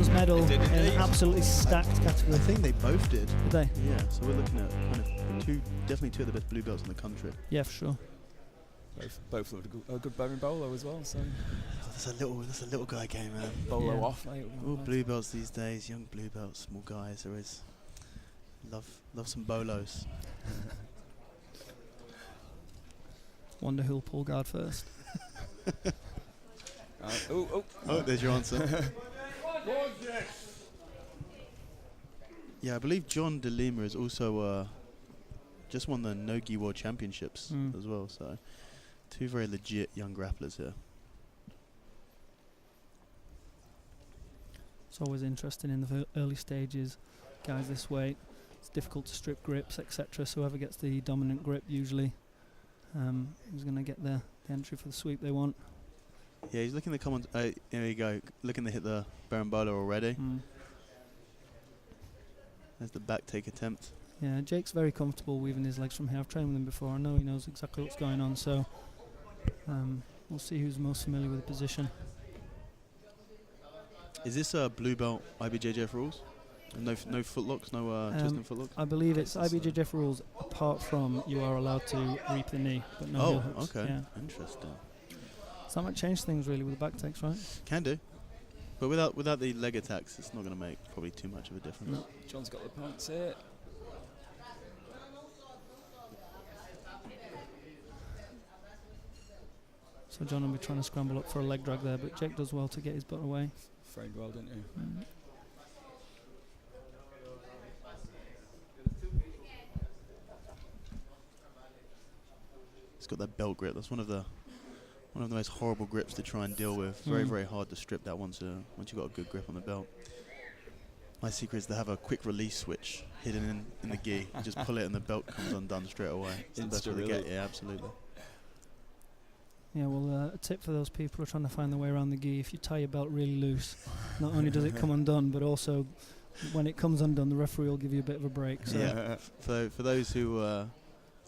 bronze medal in an absolutely stacked category. I think they both did. Did they? Yeah, so we're looking at kind of definitely two of the best blue belts in the country. Yeah, for sure. Both looked a good bearing bolo as well. So that's a little guy game, man. Bolo off, mate. All blue belts these days, young blue belts, small guys. There is love some bolos. Wonder who'll pull guard first. Oh, there's your answer. Yeah, I believe John De Lima is also just won the Nogi World Championships as well. So, two very legit young grapplers here. It's always interesting in the early stages, guys this weight. It's difficult to strip grips, etc. So whoever gets the dominant grip usually is going to get the entry for the sweep they want. Yeah, he's looking to come on. There you go, looking to hit the Barambola already. There's the back take attempt. Yeah, Jake's very comfortable weaving his legs from here. I've trained with him before. I know he knows exactly what's going on. So we'll see who's most familiar with the position. Is this a blue belt IBJJF rules? No footlocks, no chest and footlocks? I believe it's IBJJF rules apart from you are allowed to reap the knee, but no heel hooks. Okay, yeah. Interesting. So that might change things really with the back takes, right? Can do. But without the leg attacks, it's not going to make probably too much of a difference. No. John's got the points here. So John will be trying to scramble up for a leg drag there, but Jake does well to get his butt away. Framed well, didn't he? He's got that belt grip. That's one of the most horrible grips to try and deal with. Very hard to strip that once you've got a good grip on the belt. My secret is to have a quick release switch hidden in the gi. You just pull it and the belt comes undone straight away. It's the best way to get. Yeah, absolutely. Yeah, well, a tip for those people who are trying to find their way around the gi: if you tie your belt really loose, not only does it come undone, but also when it comes undone, the referee will give you a bit of a break. So yeah, for those who are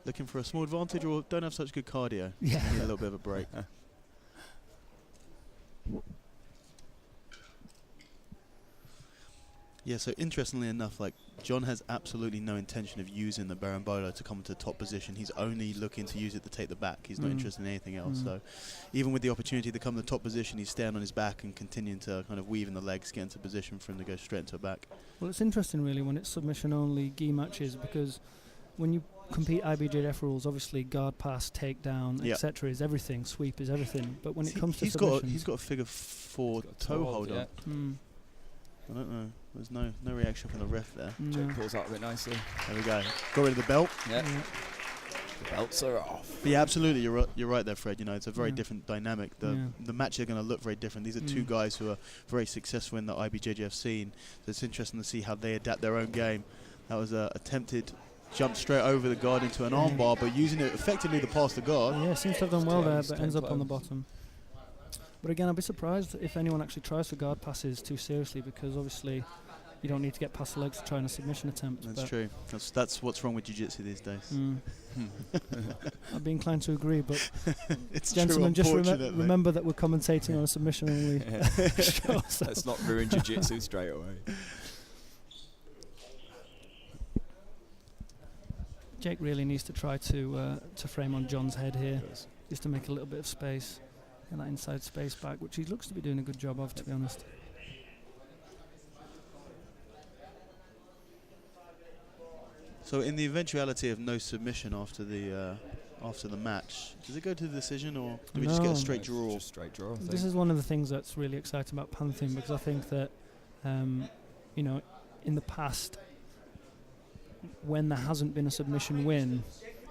looking for a small advantage or don't have such good cardio, yeah, need a little bit of a break. Yeah, so interestingly enough, like John has absolutely no intention of using the Barambola to come to the top position. He's only looking to use it to take the back. He's not interested in anything else. So even with the opportunity to come to the top position, he's staying on his back and continuing to kind of weave in the legs, get into position for him to go straight into a back. Well, it's interesting really when it's submission only gi matches, because when you compete IBJJF rules, obviously guard, pass, takedown, etc. is everything. Sweep is everything. But when it comes to submissions, he's got a figure 4 toe hold on. I don't know. There's no reaction from the ref there. Jake pulls out a bit nicely. There we go. Got rid of the belt. Yeah. The belts are off. But yeah, absolutely. You're right there, Fred. You know, it's a very different dynamic. The matches are going to look very different. These are two guys who are very successful in the IBJJF scene. So it's interesting to see how they adapt their own game. That was a attempted jump straight over the guard into an armbar, but using it effectively to pass the guard. Yeah, seems to have done well there, but ends up on the bottom. But again, I'd be surprised if anyone actually tries for guard passes too seriously, because obviously you don't need to get past the legs to try in a submission attempt. That's true. That's what's wrong with jiu-jitsu these days. I'd be inclined to agree, but it's gentlemen, true, just remember that we're commentating on a submission only show. So. Let's not ruin jiu-jitsu straight away. Jake really needs to try to frame on John's head here, just to make a little bit of space. And that inside space back, which he looks to be doing a good job of, to be honest. So in the eventuality of no submission after the match, does it go to the decision, or do we just get a straight draw? Just straight draw. This is one of the things that's really exciting about Pantheon, because I think that you know, in the past, when there hasn't been a submission win,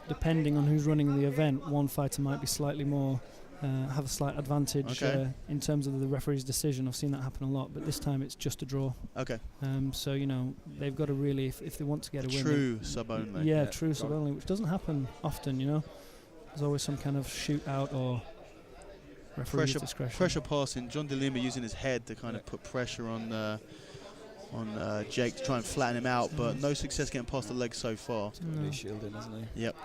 depending on who's running the event, one fighter might be slightly more have a slight advantage in terms of the referee's decision. I've seen that happen a lot, but this time it's just a draw. Okay. So you know, they've got to really, if they want to get a win, true sub only. Yeah, true sub only, which doesn't happen often. You know, there's always some kind of shootout or referee's discretion. Pressure passing. John De Lima using his head to kind of put pressure on Jake to try and flatten him out, but no success getting past the legs so far. He's shielding, hasn't he? Yep.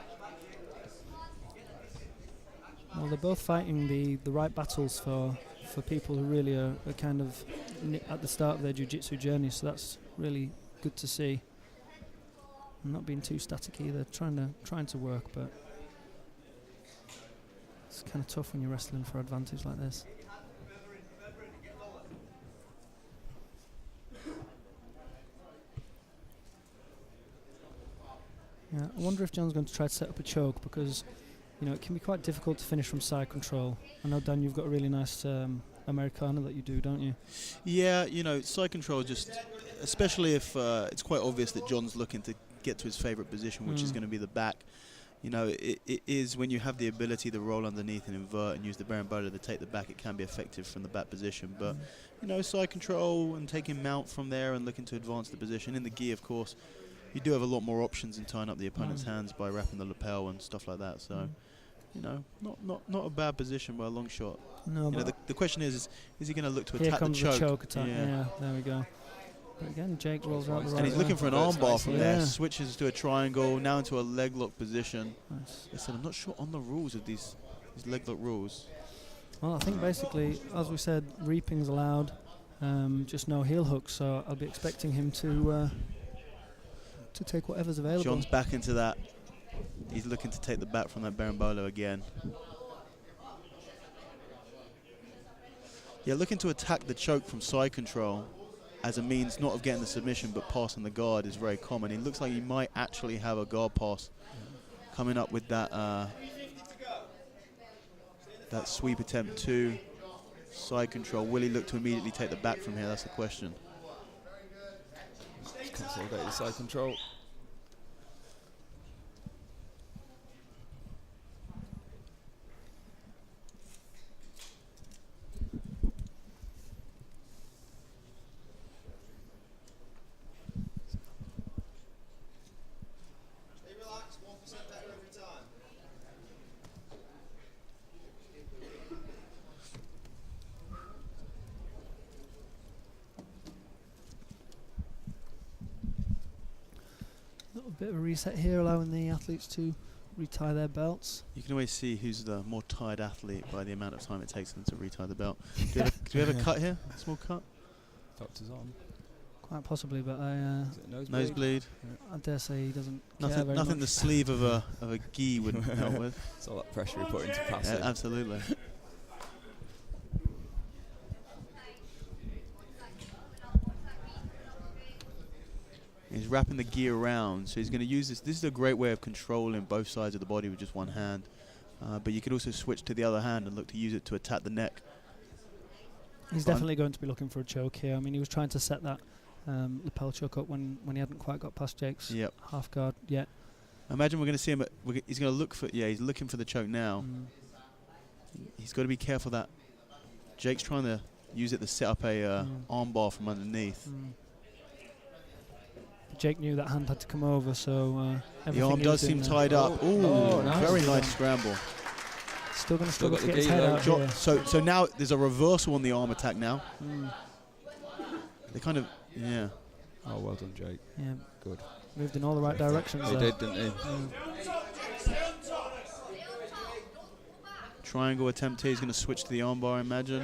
Well, they're both fighting the right battles for people who really are kind of at the start of their jiu-jitsu journey, so that's really good to see. And not being too static either, trying to work, but it's kind of tough when you're wrestling for advantage like this. Yeah, I wonder if John's going to try to set up a choke, because it can be quite difficult to finish from side control. I know, Dan, you've got a really nice Americana that you do, don't you? Yeah, side control, just especially if it's quite obvious that John's looking to get to his favourite position, which is going to be the back. It is when you have the ability to roll underneath and invert and use the berimbolo to take the back, it can be effective from the back position. But, side control and taking mount from there and looking to advance the position. In the gi, of course, you do have a lot more options in tying up the opponent's hands by wrapping the lapel and stuff like that. So, not a bad position by a long shot. No, the question is he going to look to here attack the comes choke? The choke attack. Yeah, there we go. But again, Jake rolls out the right. And he's looking for an armbar from there. Yeah. Switches to a triangle, now into a leg lock position. Nice. Listen, I'm not sure on the rules of these leg lock rules. Well, I think basically, as we said, reaping's allowed, just no heel hooks. So I'll be expecting him to take whatever's available. John's back into that. He's looking to take the back from that berimbolo again. Yeah, looking to attack the choke from side control as a means not of getting the submission but passing the guard is very common. It looks like he might actually have a guard pass coming up with that that sweep attempt to side control. Will he look to immediately take the back from here? That's the question. Consolidate the side control. Bit of a reset here, allowing the athletes to retie their belts. You can always see who's the more tired athlete by the amount of time it takes them to retie the belt. Do we have a cut here? A small cut? Doctor's on. Quite possibly, but nosebleed. I dare say he doesn't Nothing care very much. the sleeve of a gi wouldn't help with. It's all that pressure we put into passing. Yeah, absolutely. He's wrapping the gi around, so he's going to use this. This is a great way of controlling both sides of the body with just one hand. But you could also switch to the other hand and look to use it to attack the neck. He's definitely going to be looking for a choke here. I mean, he was trying to set that lapel choke up when he hadn't quite got past Jake's half guard yet. Imagine we're going to see him. He's going to look for. Yeah, he's looking for the choke now. He's got to be careful that Jake's trying to use it to set up a armbar from underneath. Jake knew that hand had to come over, so the arm does seem tied up. Ooh, nice. Very nice scramble. Still going to struggle to get his head out here. So now there's a reversal on the arm attack now. They kind of, Oh, well done, Jake. Yeah, good. Moved in all the right directions. He did, didn't he? Triangle attempt here. He's going to switch to the armbar, I imagine.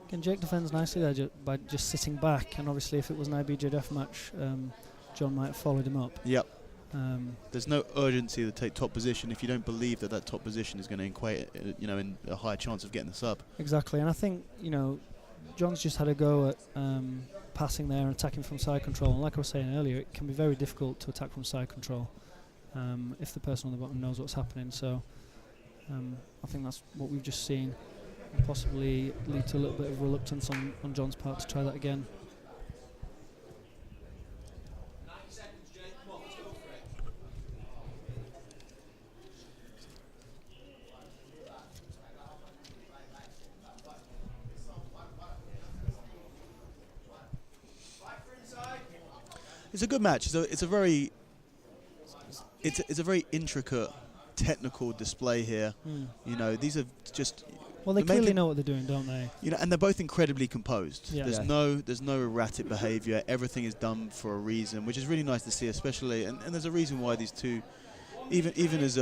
Again, Jake defends nicely there by just sitting back, and obviously if it was an IBJJF match, John might have followed him up. Yep. There's no urgency to take top position if you don't believe that that top position is going to equate, in a high chance of getting the sub. Exactly, and I think, John's just had a go at passing there and attacking from side control. And like I was saying earlier, it can be very difficult to attack from side control if the person on the bottom knows what's happening. So I think that's what we've just seen. Possibly lead to a little bit of reluctance on John's part to try that again. It's a good match. It's a very intricate technical display here. These are just. Well, they clearly know what they're doing, don't they? And they're both incredibly composed. Yeah. There's no erratic behaviour. Everything is done for a reason, which is really nice to see, especially. And there's a reason why these two, even as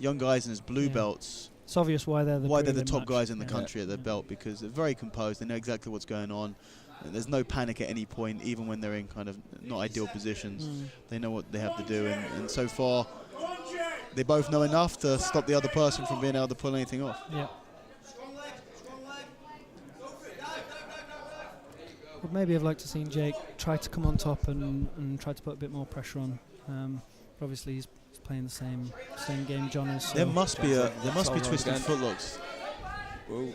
young guys and as blue belts, it's obvious why they're the top match. guys in the country at their belt, because they're very composed. They know exactly what's going on. There's no panic at any point, even when they're in kind of not ideal positions. They know what they have to do, and so far, they both know enough to stop the other person from being able to pull anything off. Yeah. Would maybe have liked to seen Jake try to come on top and try to put a bit more pressure on. But obviously, he's playing the same game John is. So There must be twisting footlocks. Whoa.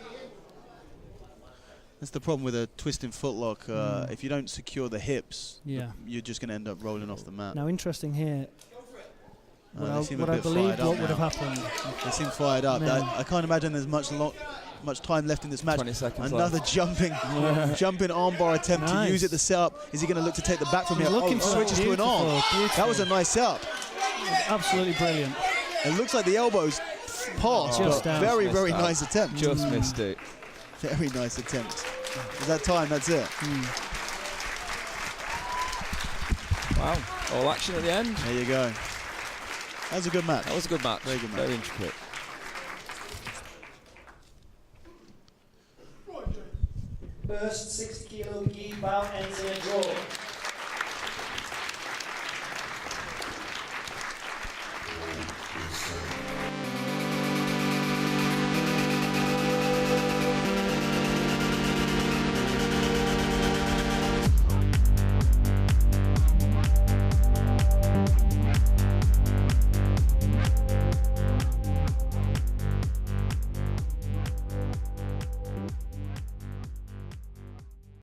That's the problem with a twisting footlock. If you don't secure the hips, you're just going to end up rolling off the mat. Now, interesting here. What I believe what would have happened. They seem fired up. I can't imagine there's much time left in this match. 20 seconds Another left. jumping armbar attempt to use it to set up. Is he going to look to take the back from here? Switches to an arm. That was a nice setup. Absolutely brilliant. It looks like the elbows passed, but very nice attempt. Just missed it. Very nice attempt. Is that time? That's it. Wow. All action at the end. There you go. That was a good match. That was a good match. Very good match. Very intricate. First 60 kilo gi bout ends in a draw.